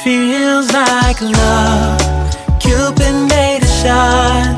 Feels like love. Cupid made a shot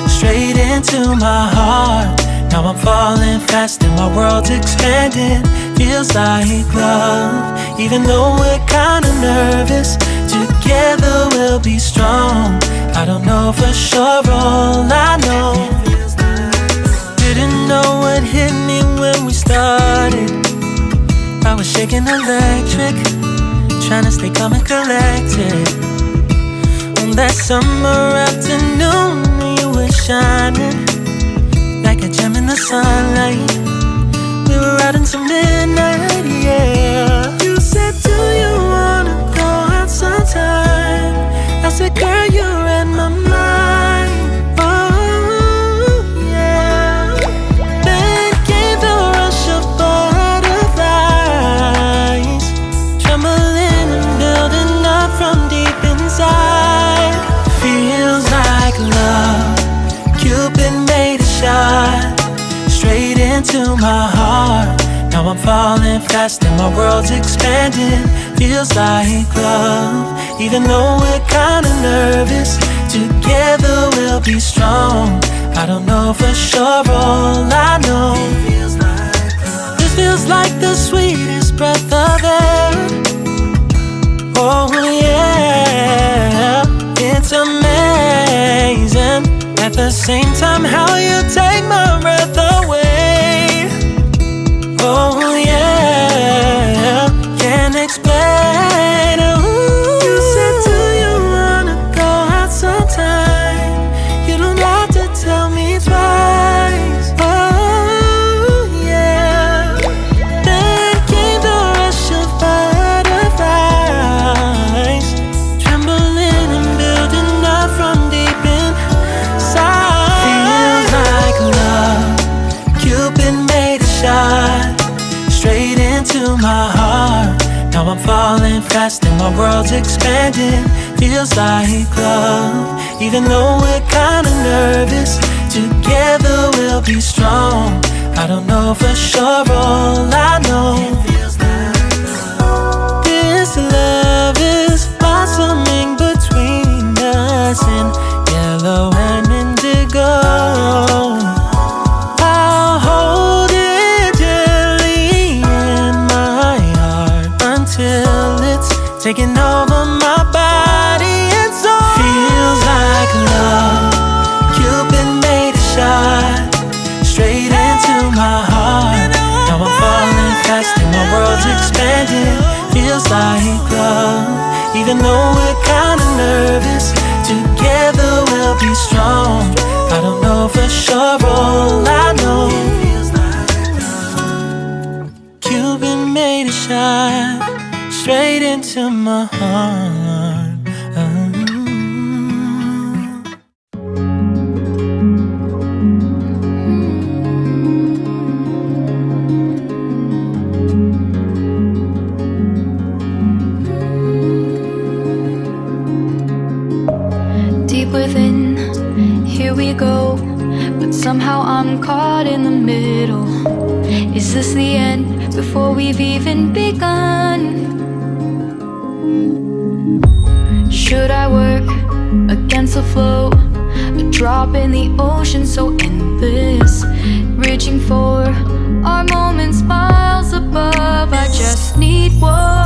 straight into my heart. Now I'm falling fast and my world's expanding. Feels like love. Even though we're kinda nervous, together we'll be strong. I don't know for sure, all I know. Didn't know what hit me when we started. I was shaking electric, trying to stay calm and collected. On that summer afternoon, you were shining like a gem in the sunlight. We were out until midnight, yeah. You said, do you wanna go out sometime? I said, girl, you read my mind. Oh, yeah. Then came the rush of butterflies, trembling and building up from deep inside. Feels like love. Cupid made a shot straight into my heart. Now I'm falling fast and my world's expanding. Feels like love. Even though we're kinda nervous, together we'll be strong. I don't know for sure, all I know. This feels like the sweetest breath of air. Oh yeah, it's amazing. At the same time, how you take my breath away. Oh yeah, can't explain. Ooh. You said, do you wanna go out sometime? You don't have to tell me twice. Oh yeah. Then came the rush of butterflies, trembling and building up from deep inside. Feels like love. Cupid made a shot straight into my heart. Now I'm falling fast and my world's expanding. Feels like love. Even though we're kinda nervous, together we'll be strong. I don't know for sure, all I know. This love is blossoming between us in yellow and indigo. I'll hold it gently in my heart until it's taking over my body and soul. Feels like love. Cupid made a shot straight into my heart. Now I'm falling fast and my world's expanding. Feels like love. Even though we're kinda nervous, together we'll be strong. I don't know for sure, all I know. Cupid made a shot straight into my heart. Deep within, here we go, but somehow I'm caught in the middle. Is this the end before we've even begun? Should I work against the flow? A drop in the ocean so endless, reaching for our moments miles above. I just need one.